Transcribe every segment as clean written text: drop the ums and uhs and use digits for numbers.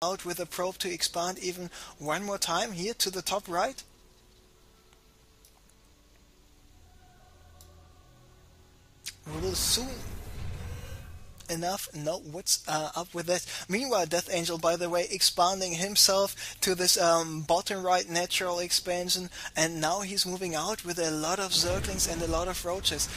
out with a probe to expand even one more time here to the top right. We will soon enough know what's up with that. Meanwhile, sLDeathAngel, by the way, expanding himself to this bottom right natural expansion, and now he's moving out with a lot of Zerglings and a lot of Roaches,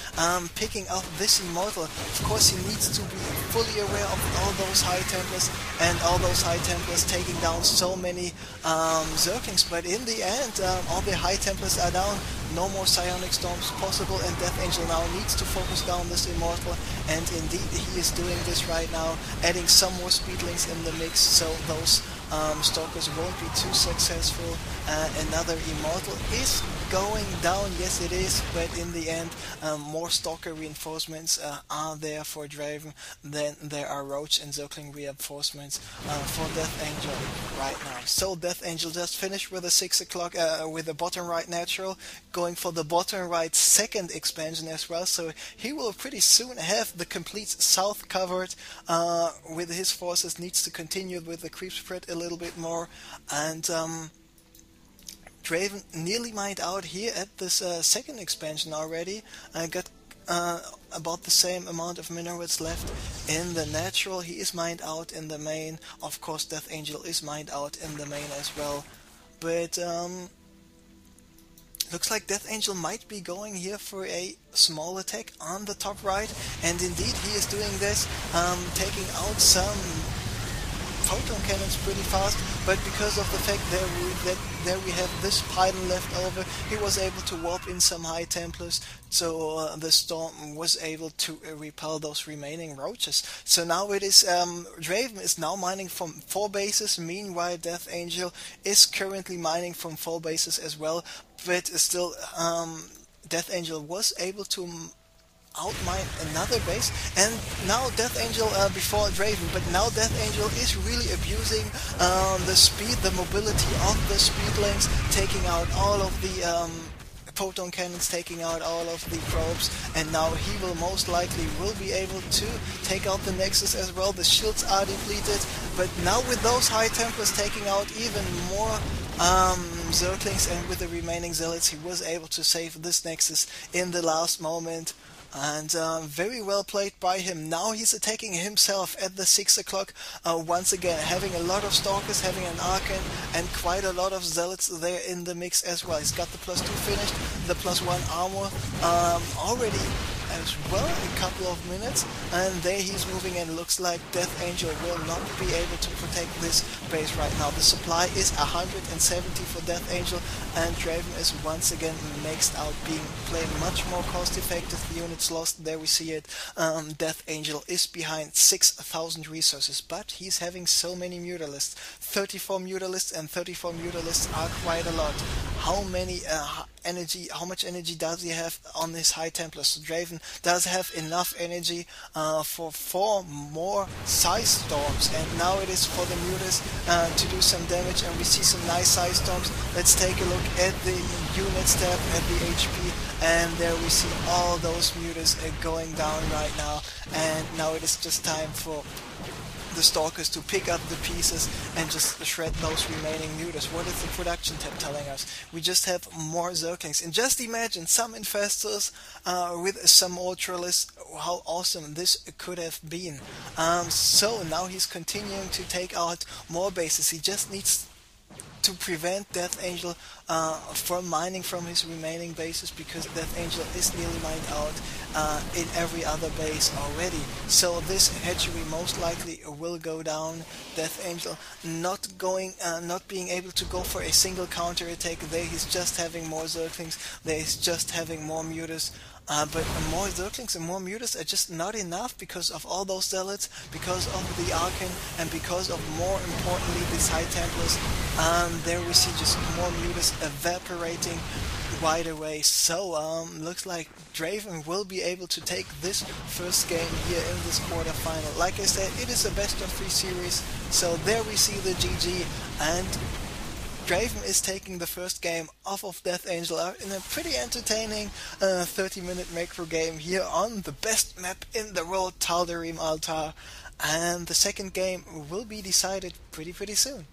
picking up this Immortal. Of course, he needs to be fully aware of all those High Templars, and all those High Templars taking down so many Zerglings, but in the end, all the High Templars are down. No more Psionic Storms possible, and sLDeathAngel now needs to focus down this Immortal, and indeed he is doing this right now, adding some more Speedlings in the mix, so those Stalkers won't be too successful. Another Immortal is going down, yes it is, but in the end more Stalker reinforcements are there for Draven than there are Roach and Zergling reinforcements for sLDeathAngel right now. So sLDeathAngel just finished with a 6 o'clock with the bottom right natural, going for the bottom right second expansion as well, so he will pretty soon have the complete south covered with his forces. Needs to continue with the creep spread a little bit more, and Draven nearly mined out here at this second expansion already. Got about the same amount of minerals left in the natural. He is mined out in the main. Of course, sLDeathAngel is mined out in the main as well. But looks like sLDeathAngel might be going here for a small attack on the top right, and indeed he is doing this, taking out some photon cannons pretty fast, but because of the fact that there we have this pylon left over, he was able to warp in some High Templars, so the storm was able to repel those remaining Roaches. So now it is, Draven is now mining from 4 bases, meanwhile sLDeathAngel is currently mining from 4 bases as well, but still sLDeathAngel was able to outmine another base, and now sLDeathAngel before Draven, but now sLDeathAngel is really abusing the speed, the mobility of the Speedlings, taking out all of the photon cannons, taking out all of the probes, and now he will most likely will be able to take out the Nexus as well. The shields are depleted, but now with those High Templars taking out even more Zerglings, and with the remaining Zealots, he was able to save this Nexus in the last moment. And very well played by him. Now he's attacking himself at the 6 o'clock, once again, having a lot of Stalkers, having an Archon, and quite a lot of Zealots there in the mix as well. He's got the +2 finished, the +1 armor already as well, a couple of minutes, and there he's moving, and looks like sLDeathAngel will not be able to protect this base right now. The supply is 170 for sLDeathAngel, and Draven is once again maxed out, being played much more cost effective. Units lost, there we see it. sLDeathAngel is behind 6,000 resources, but he's having so many Mutalisks, 34 Mutalisks, and 34 Mutalisks are quite a lot. How much energy does he have on his High Templars? So Draven does have enough energy for 4 more Psy Storms, and now it is for the Mutas to do some damage, and we see some nice Psy Storms. Let's take a look at the units tab, at the HP, and there we see all those Mutas going down right now, and now it is just time for the Stalkers to pick up the pieces and just shred those remaining Mutas. What is the production tab telling us? We just have more Zerglings, and just imagine some Infestors with some Ultralists, how awesome this could have been. So now he's continuing to take out more bases. He just needs to prevent sLDeathAngel from mining from his remaining bases, because sLDeathAngel is nearly mined out in every other base already. So this hatchery most likely will go down. sLDeathAngel not being able to go for a single counter attack. There he's just having more Zerglings. There he's just having more Mutas. But more Zerglings and more Mutas are just not enough because of all those Zealots, because of the Archon, and because of, more importantly, these High Templars. There we see just more Mutas evaporating right away. So looks like Draven will be able to take this first game here in this quarterfinal. Like I said, it is a best of 3 series, so there we see the GG, and Draven is taking the first game off of sLDeathAngel out in a pretty entertaining 30-minute macro game here on the best map in the world, Tal'Darim Altar. and the second game will be decided pretty soon.